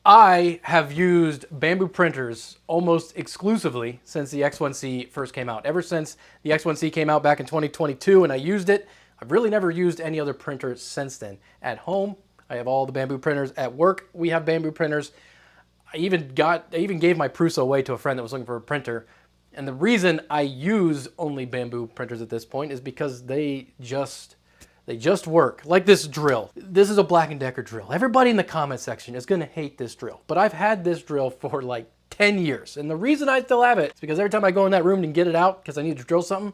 I have used Bambu printers almost exclusively since the X1C first came out. Ever since the X1C came out back in 2022 and I used it, I've really never used any other printer since then. At home, I have all the Bambu printers. At work, we have Bambu printers. I even gave my Prusa away to a friend that was looking for a printer. And the reason I use only Bambu printers at this point is because they just work. Like this drill. This is a Black & Decker drill. Everybody in the comment section is gonna hate this drill, but I've had this drill for like 10 years. And the reason I still have it is because every time I go in that room and get it out because I need to drill something,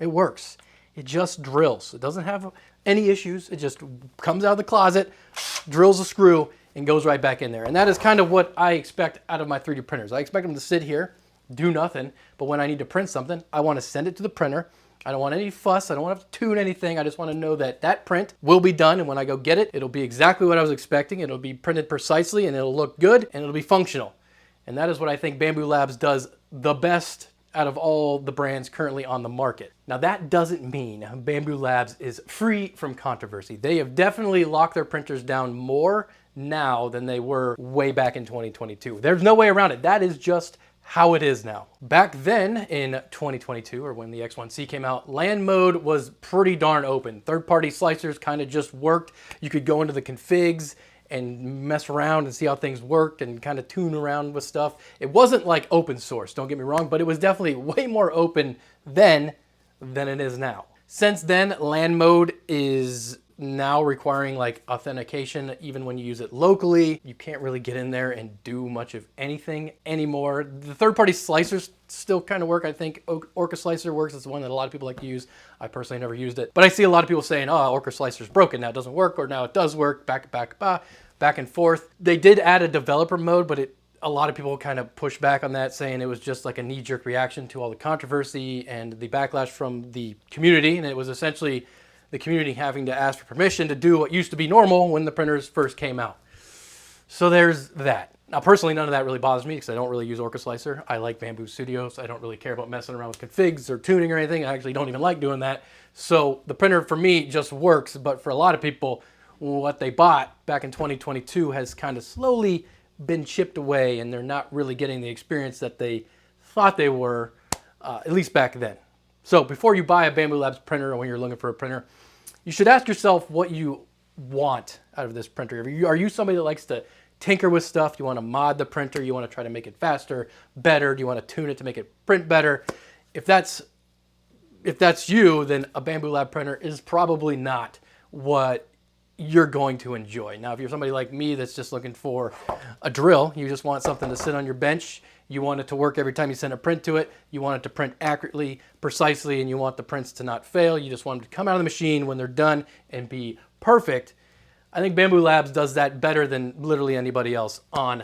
it works. It just drills. It doesn't have any issues. It just comes out of the closet, drills a screw, and goes right back in there. And that is kind of what I expect out of my 3D printers. I expect them to sit here, do nothing, but when I need to print something, I want to send it to the printer. I don't want any fuss. I don't want to have to tune anything. I just want to know that that print will be done, and when I go get it, it'll be exactly what I was expecting. It'll be printed precisely, and it'll look good, and it'll be functional. And that is what I think Bambu Labs does the best out of all the brands currently on the market. Now that doesn't mean Bambu Labs is free from controversy. They have definitely locked their printers down more now than they were way back in 2022. There's no way around it. That is just how it is now. Back then in 2022, or when the X1C came out, LAN mode was pretty darn open. Third-party slicers kind of just worked. You could go into the configs and mess around and see how things worked and kind of tune around with stuff. It wasn't like open source, don't get me wrong, but it was definitely way more open then than it is now. Since then, LAN mode is now requiring like authentication even when you use it locally. You can't really get in there and do much of anything anymore. The third-party slicers still kind of work. I think Orca Slicer works. It's the one that a lot of people like to use. I personally never used it, but I see a lot of people saying, oh, Orca Slicer's broken, now it doesn't work, or now it does work, back and forth. They did add a developer mode, but a lot of people kind of pushed back on that, saying it was just like a knee-jerk reaction to all the controversy and the backlash from the community, and it was essentially the community having to ask for permission to do what used to be normal when the printers first came out. So there's that. Now personally, none of that really bothers me because I don't really use Orca Slicer. I like Bambu Studios. I don't really care about messing around with configs or tuning or anything. I actually don't even like doing that. So the printer for me just works, but for a lot of people, what they bought back in 2022 has kind of slowly been chipped away, and they're not really getting the experience that they thought they were, at least back then. So before you buy a Bambu Labs printer, or when you're looking for a printer, you should ask yourself what you want out of this printer. Are you somebody that likes to tinker with stuff? You want to mod the printer? You want to try to make it faster, better? Do you want to tune it to make it print better? If that's you, then a Bambu Lab printer is probably not what you're going to enjoy. Now, if you're somebody like me that's just looking for a drill, you just want something to sit on your bench, you want it to work every time you send a print to it, you want it to print accurately, precisely, and you want the prints to not fail, you just want them to come out of the machine when they're done and be perfect, I think Bambu Labs does that better than literally anybody else on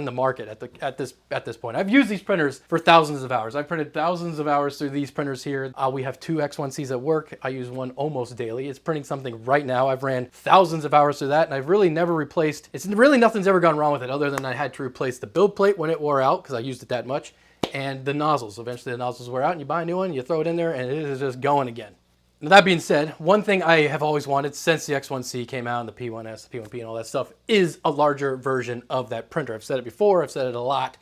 the market at this point. I've used these printers for thousands of hours. I've printed thousands of hours through these printers here. We have two X1Cs at work. I use one almost daily. It's printing something right now. I've ran thousands of hours through that, and I've really never replaced, nothing's ever gone wrong with it other than I had to replace the build plate when it wore out because I used it that much, and the nozzles. Eventually the nozzles wear out and you buy a new one, you throw it in there, and it is just going again. Now, that being said, one thing I have always wanted since the X1C came out and the P1S, the P1P and all that stuff is a larger version of that printer. I've said it before, I've said it a lot.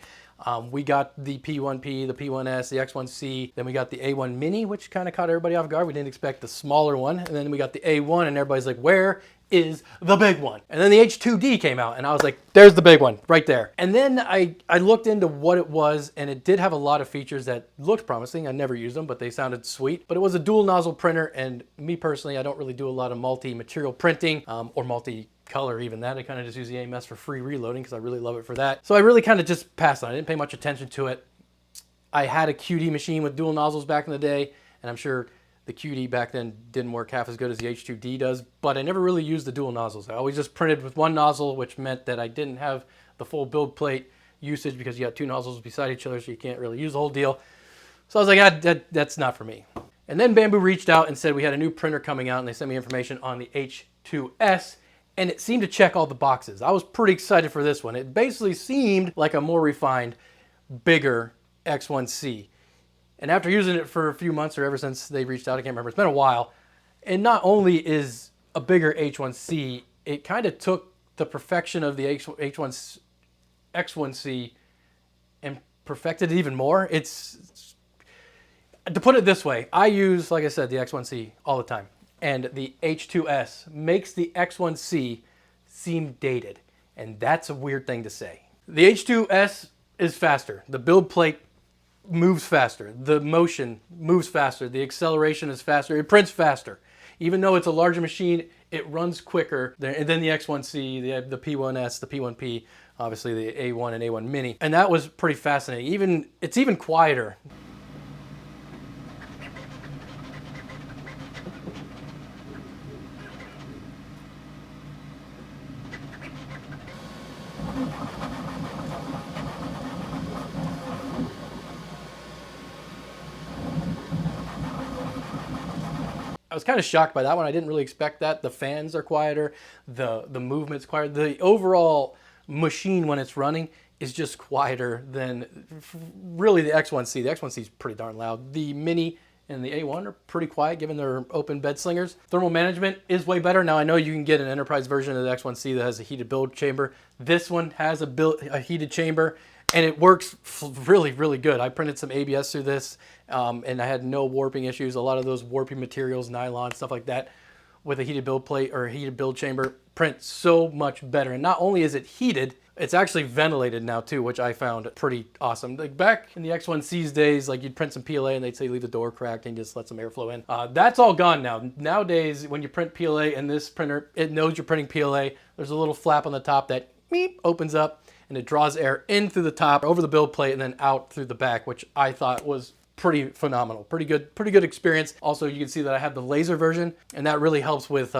We got the P1P, the P1S, the X1C, then we got the A1 Mini, which kind of caught everybody off guard. We didn't expect the smaller one. And then we got the A1 and everybody's like, where is the big one? And then the H2D came out and I was like, there's the big one right there. And then I looked into what it was, and it did have a lot of features that looked promising. I never used them, but they sounded sweet. But it was a dual nozzle printer, and me personally, I don't really do a lot of multi-material printing or multi-color even that. I kind of just use the AMS for free reloading because I really love it for that. So I really kind of just passed on it. I didn't pay much attention to it. I had a QD machine with dual nozzles back in the day, and I'm sure the QD back then didn't work half as good as the H2D does, but I never really used the dual nozzles. I always just printed with one nozzle, which meant that I didn't have the full build plate usage because you got two nozzles beside each other, so you can't really use the whole deal. So I was like, that's not for me. And then Bambu reached out and said we had a new printer coming out, and they sent me information on the H2S, and it seemed to check all the boxes. I was pretty excited for this one. It basically seemed like a more refined, bigger X1C. And after using it for a few months, or ever since they reached out, I can't remember, it's been a while, and not only is a bigger H1C, it kind of took the perfection of the X1C and perfected it even more. It's to put it this way, I use, like I said, the X1C all the time, and the H2S makes the X1C seem dated, and that's a weird thing to say. The H2S is faster. The build plate moves faster. The motion moves faster. The acceleration is faster. It prints faster. Even though it's a larger machine, it runs quicker than the X1C, the P1S, the P1P, obviously the A1 and A1 Mini. And that was pretty fascinating. It's even quieter. I was kind of shocked by that one. I didn't really expect that. The fans are quieter, the movement's quieter. The overall machine when it's running is just quieter than really the X1C. The X1C is pretty darn loud. The Mini and the A1 are pretty quiet given their open bed slingers. Thermal management is way better. Now I know you can get an enterprise version of the X1C that has a heated build chamber. This one has a heated chamber, and it works really, really good. I printed some ABS through this, and I had no warping issues. A lot of those warping materials, nylon, stuff like that, with a heated build plate or a heated build chamber, print so much better. And not only is it heated, it's actually ventilated now too, which I found pretty awesome. Like back in the X1C's days, like you'd print some PLA and they'd say leave the door cracked and just let some airflow in. That's all gone now. Nowadays, when you print PLA in this printer, it knows you're printing PLA. There's a little flap on the top that meep, opens up, and it draws air in through the top, over the build plate, and then out through the back, which I thought was pretty phenomenal. Pretty good experience. Also, you can see that I have the laser version, and that really helps with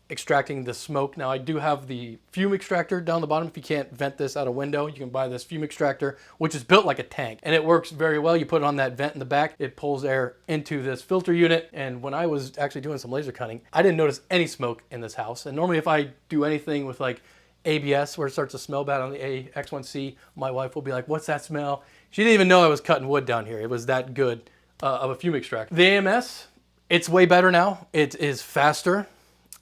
extracting the smoke. Now, I do have the fume extractor down the bottom. If you can't vent this out a window, you can buy this fume extractor, which is built like a tank, and it works very well. You put it on that vent in the back, it pulls air into this filter unit, and when I was actually doing some laser cutting, I didn't notice any smoke in this house. And normally if I do anything with like ABS where it starts to smell bad on the X1C, my wife will be like, what's that smell? She didn't even know I was cutting wood down here. It was that good of a fume extractor. The AMS, it's way better now. It is faster.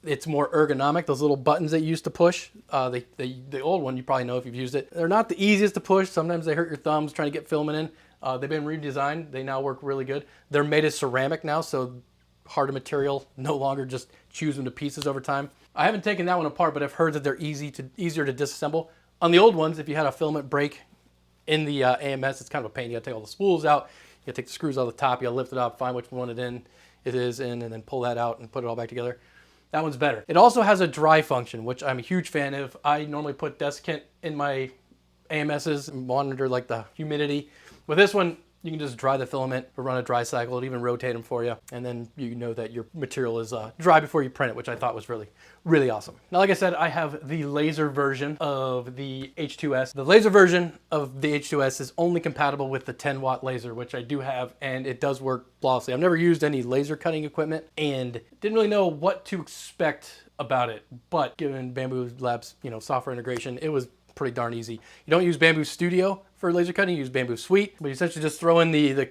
It's more ergonomic. Those little buttons that you used to push, the old one, you probably know if you've used it. They're not the easiest to push. Sometimes they hurt your thumbs trying to get filament in. They've been redesigned. They now work really good. They're made of ceramic now, so harder material, no longer just chews them to pieces over time. I haven't taken that one apart, but I've heard that they're easier to disassemble. On the old ones, if you had a filament break in the AMS, it's kind of a pain. You gotta take all the spools out, you gotta take the screws out of the top, you gotta lift it up, find which one it is in, and then pull that out and put it all back together. That one's better. It also has a dry function, which I'm a huge fan of. I normally put desiccant in my AMSs and monitor like the humidity. With this one, you can just dry the filament or run a dry cycle. It'll even rotate them for you. And then you know that your material is dry before you print it, which I thought was really, really awesome. Now, like I said, I have the laser version of the H2S. The laser version of the H2S is only compatible with the 10-watt laser, which I do have, and it does work flawlessly. I've never used any laser cutting equipment and didn't really know what to expect about it. But given Bambu Labs, software integration, it was pretty darn easy. You don't use Bambu Studio for laser cutting, you use Bambu Suite, but you essentially just throw in the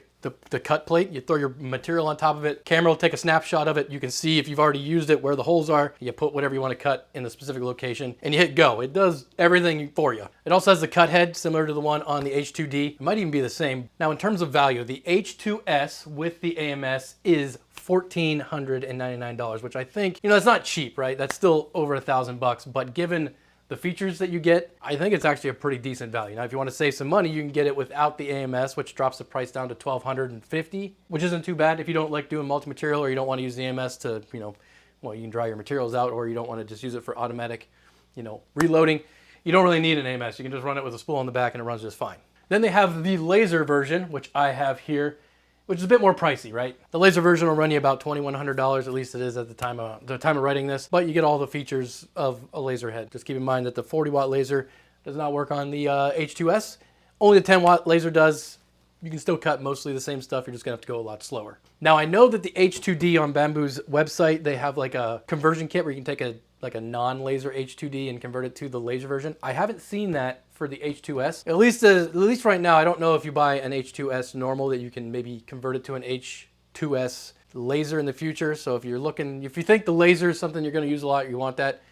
cut plate, you throw your material on top of it, camera will take a snapshot of it, you can see if you've already used it, where the holes are, you put whatever you want to cut in the specific location, and you hit go. It does everything for you. It also has the cut head, similar to the one on the H2D. It might even be the same. Now, in terms of value, the H2S with the AMS is $1,499, which I think, that's not cheap, right? That's still over $1,000, but given the features that you get, I think it's actually a pretty decent value. Now, if you want to save some money, you can get it without the AMS, which drops the price down to $1,250, which isn't too bad if you don't like doing multi-material or you don't want to use the AMS to, well, you can dry your materials out, or you don't want to just use it for automatic, reloading. You don't really need an AMS. You can just run it with a spool on the back and it runs just fine. Then they have the laser version, which I have here, which is a bit more pricey, right? The laser version will run you about $2,100, at least it is at the time of writing this, but you get all the features of a laser head. Just keep in mind that the 40-watt laser does not work on the H2S. Only the 10-watt laser does. You can still cut mostly the same stuff, you're just gonna have to go a lot slower. Now, I know that the H2D on Bambu's website, they have like a conversion kit where you can take a non-laser H2D and convert it to the laser version. I haven't seen that for the H2S. At least right now, I don't know if you buy an H2S normal that you can maybe convert it to an H2S laser in the future. So if you think the laser is something you're gonna use a lot, you want that,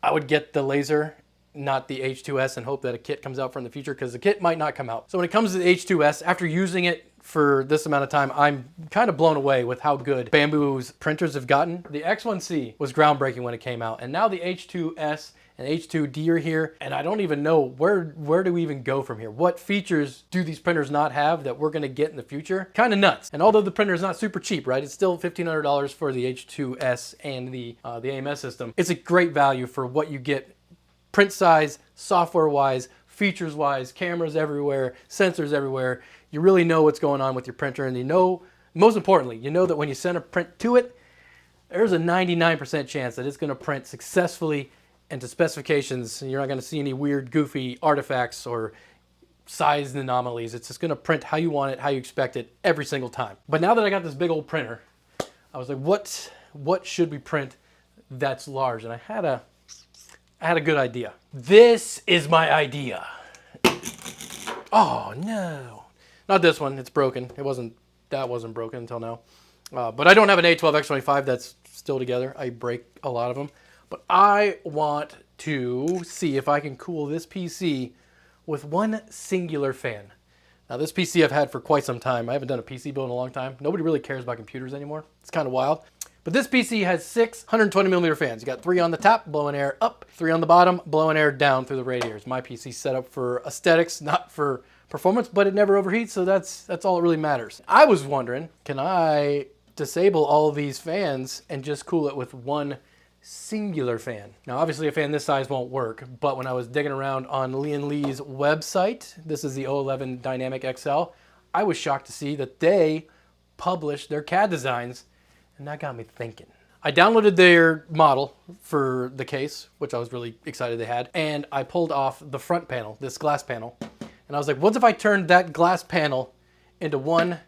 I would get the laser, not the H2S, and hope that a kit comes out for in the future, because the kit might not come out. So when it comes to the H2S, after using it for this amount of time, I'm kind of blown away with how good Bambu's printers have gotten. The X1C was groundbreaking when it came out, and now the H2S and H2D are here, and I don't even know where do we even go from here? What features do these printers not have that we're gonna get in the future? Kind of nuts. And although the printer is not super cheap, right? It's still $1,500 for the H2S and the AMS system. It's a great value for what you get, print size, software-wise, features-wise, cameras everywhere, sensors everywhere. You really know what's going on with your printer, and you know, most importantly, you know that when you send a print to it, there's a 99% chance that it's gonna print successfully and to specifications, and you're not going to see any weird, goofy artifacts or size anomalies. It's just going to print how you want it, how you expect it, every single time. But now that I got this big old printer, I was like, what should we print that's large? And I had a good idea. This is my idea. Oh no, not this one. It's broken. That wasn't broken until now. But I don't have an A12X25 that's still together. I break a lot of them. But I want to see if I can cool this PC with one singular fan. Now this PC I've had for quite some time. I haven't done a PC build in a long time. Nobody really cares about computers anymore. It's kind of wild. But this PC has 6 120mm fans. You got 3 on the top, blowing air up, 3 on the bottom, blowing air down through the radiators. My PC's set up for aesthetics, not for performance, but it never overheats, so that's all that really matters. I was wondering, can I disable all these fans and just cool it with one singular fan? Now obviously a fan this size won't work, but when I was digging around on Lee & Lee's website, this is the 011 Dynamic XL, I was shocked to see that they published their CAD designs, and that got me thinking. I downloaded their model for the case, which I was really excited they had, and I pulled off the front panel, this glass panel, and I was like, what if I turned that glass panel into one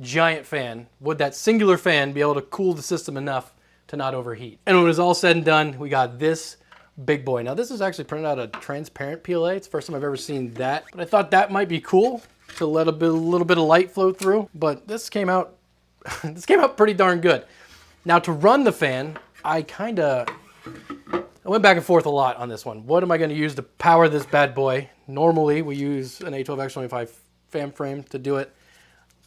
giant fan? Would that singular fan be able to cool the system enough to not overheat? And when it was all said and done, we got this big boy. Now this is actually printed out of transparent PLA. It's the first time I've ever seen that, but I thought that might be cool to let a little bit of light flow through. But this came out, pretty darn good. Now to run the fan, I went back and forth a lot on this one. What am I going to use to power this bad boy? Normally we use an A12X25 fan frame to do it.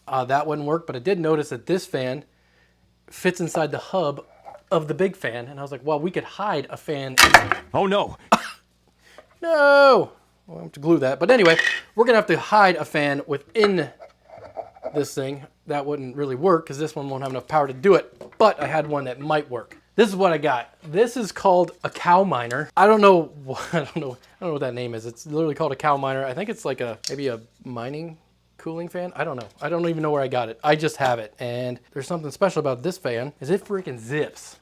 That wouldn't work, but I did notice that this fan fits inside the hub of the big fan, and I was like, well, we could hide a fan. Oh no. No! Well, I have to glue that. But anyway, we're gonna have to hide a fan within this thing. That wouldn't really work because this one won't have enough power to do it, but I had one that might work. This is what I got. This is called a cow miner. I don't know what that name is. It's literally called a cow miner. I think it's like maybe a mining cooling fan. I don't know. I don't even know where I got it. I just have it. And there's something special about this fan is it freaking zips.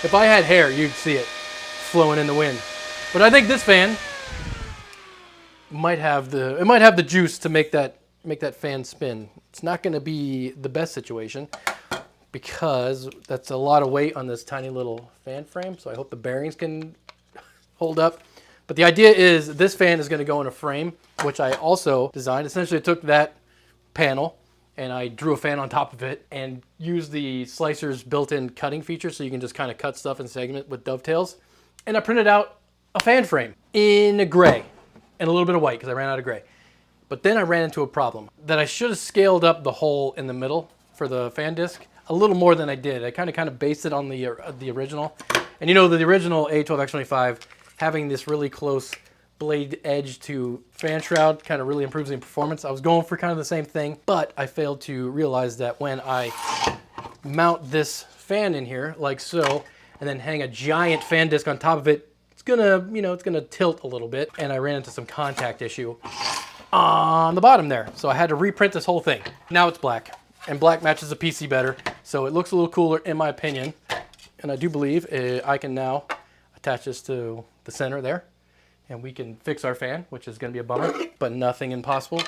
If I had hair, you'd see it flowing in the wind. But I think this fan might have the juice to make that fan spin. It's not going to be the best situation, because that's a lot of weight on this tiny little fan frame, so I hope the bearings can hold up. But the idea is this fan is going to go in a frame, which I also designed. Essentially, I took that panel and I drew a fan on top of it and used the slicer's built-in cutting feature, so you can just kind of cut stuff in segment with dovetails. And I printed out a fan frame in gray and a little bit of white because I ran out of gray. But then I ran into a problem that I should have scaled up the hole in the middle for the fan disc a little more than I did. I kind of based it on the original. And you know, the original A12X25 having this really close blade edge to fan shroud kind of really improves the performance. I was going for kind of the same thing, but I failed to realize that when I mount this fan in here like so, and then hang a giant fan disc on top of it, it's gonna tilt a little bit, and I ran into some contact issue on the bottom there. So I had to reprint this whole thing. Now it's black, and black matches the PC better, so it looks a little cooler in my opinion. And I do believe I can now attach this to the center there, and we can fix our fan, which is gonna be a bummer, but nothing impossible.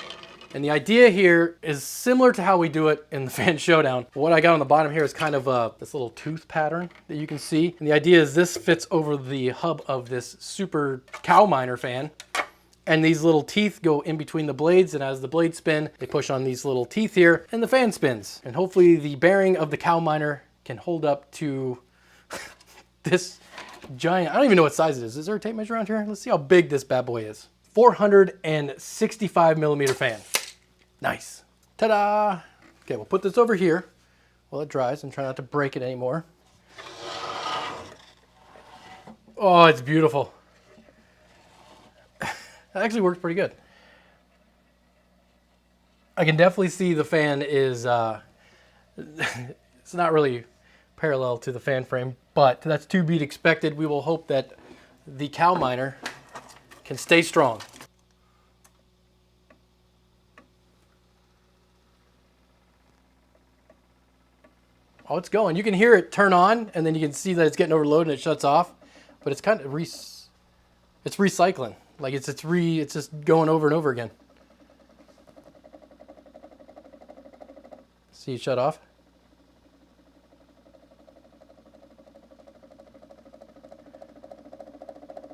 And the idea here is similar to how we do it in the Fan Showdown. What I got on the bottom here is kind of this little tooth pattern that you can see. And the idea is this fits over the hub of this super cow miner fan. And these little teeth go in between the blades, and as the blades spin, they push on these little teeth here, and the fan spins. And hopefully the bearing of the cow miner can hold up to this giant, I don't even know what size it is. Is there a tape measure around here? Let's see how big this bad boy is. 465 millimeter fan. Nice. Ta-da! Okay, we'll put this over here while it dries and try not to break it anymore. Oh, it's beautiful. That actually works pretty good. I can definitely see the fan is, it's not really parallel to the fan frame, but that's to be expected. We will hope that the cow miner can stay strong. Oh, it's going. You can hear it turn on, and then you can see that it's getting overloaded and it shuts off, but it's kind of it's recycling. Like it's just going over and over again. See it shut off.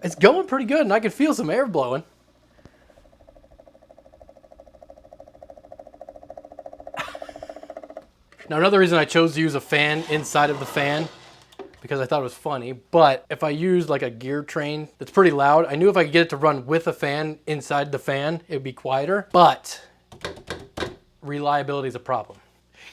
It's going pretty good, and I can feel some air blowing. Now, another reason I chose to use a fan inside of the fan, because I thought it was funny, but if I used like a gear train that's pretty loud, I knew if I could get it to run with a fan inside the fan, it would be quieter, but reliability is a problem.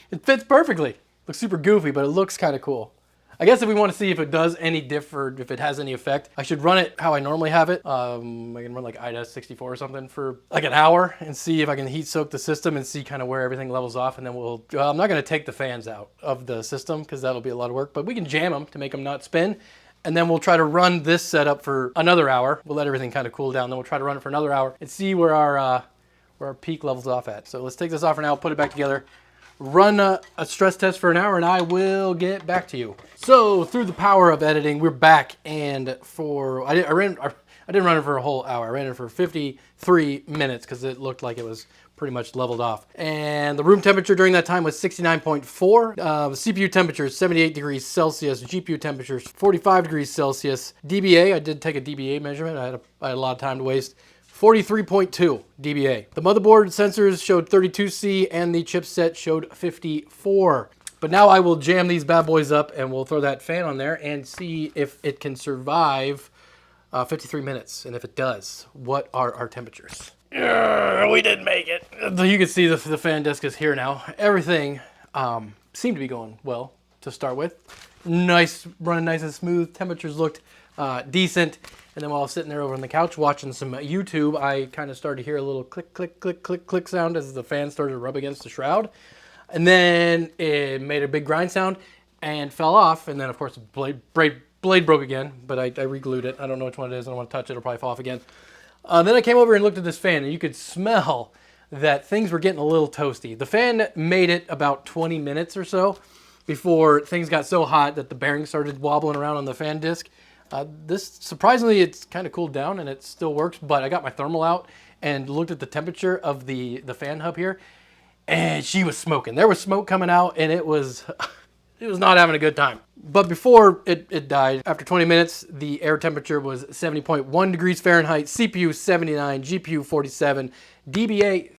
It fits perfectly. Looks super goofy, but it looks kind of cool. I guess if we want to see if it does any differ, if it has any effect, I should run it how I normally have it. I can run like IDA 64 or something for like an hour and see if I can heat soak the system and see kind of where everything levels off. And then I'm not going to take the fans out of the system because that'll be a lot of work, but we can jam them to make them not spin. And then we'll try to run this setup for another hour. We'll let everything kind of cool down. Then we'll try to run it for another hour and see where our peak levels off at. So let's take this off for now, put it back together. Run a stress test for an hour and I will get back to you. So through the power of editing, we're back, and I didn't run it for a whole hour. I ran it for 53 minutes because it looked like it was pretty much leveled off. And the room temperature during that time was 69.4. The CPU temperature is 78 degrees Celsius. GPU temperature is 45 degrees Celsius. DBA, I did take a DBA measurement. I had a lot of time to waste. 43.2 dBA. The motherboard sensors showed 32C and the chipset showed 54. But now I will jam these bad boys up and we'll throw that fan on there and see if it can survive 53 minutes. And if it does, what are our temperatures? We didn't make it. You can see the fan disk is here now. Everything seemed to be going well to start with. Nice, running nice and smooth. Temperatures looked decent. And then while I was sitting there over on the couch watching some YouTube, I kind of started to hear a little click, click, click, click, click sound as the fan started to rub against the shroud. And then it made a big grind sound and fell off. And then, of course, the blade broke again, but I re-glued it. I don't know which one it is. I don't want to touch it. It'll probably fall off again. Then I came over and looked at this fan, and you could smell that things were getting a little toasty. The fan made it about 20 minutes or so before things got so hot that the bearings started wobbling around on the fan disc. This, surprisingly, it's kind of cooled down and it still works, but I got my thermal out and looked at the temperature of the fan hub here, and she was smoking. There was smoke coming out, and it was not having a good time. But before it died, after 20 minutes, the air temperature was 70.1 degrees Fahrenheit, CPU 79, GPU 47, DBA.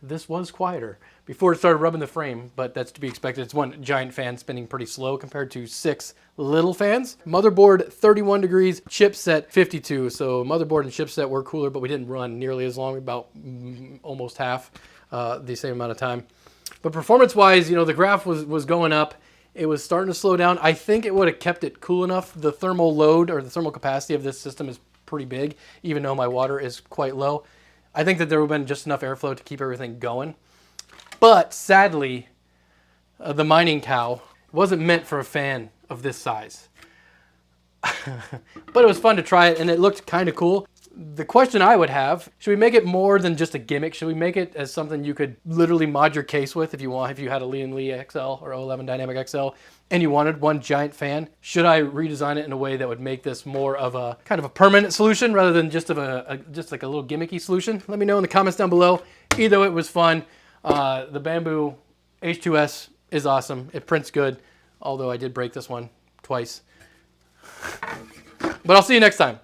This was quieter before it started rubbing the frame, but that's to be expected. It's one giant fan spinning pretty slow compared to 6 little fans. Motherboard 31 degrees, chipset 52. So motherboard and chipset were cooler, but we didn't run nearly as long, about almost half the same amount of time. But performance-wise, you know, the graph was going up. It was starting to slow down. I think it would have kept it cool enough. The thermal load or the thermal capacity of this system is pretty big, even though my water is quite low. I think that there would have been just enough airflow to keep everything going. But sadly, the mining cow wasn't meant for a fan of this size. But it was fun to try it, and it looked kind of cool. The question I would have, should we make it more than just a gimmick? Should we make it as something you could literally mod your case with if you want, if you had a Lee & Lee XL or 011 Dynamic XL and you wanted one giant fan? Should I redesign it in a way that would make this more of a kind of a permanent solution rather than just just like a little gimmicky solution? Let me know in the comments down below. Either way, it was fun. The Bambu H2S is awesome. It prints good, although I did break this one twice. But I'll see you next time.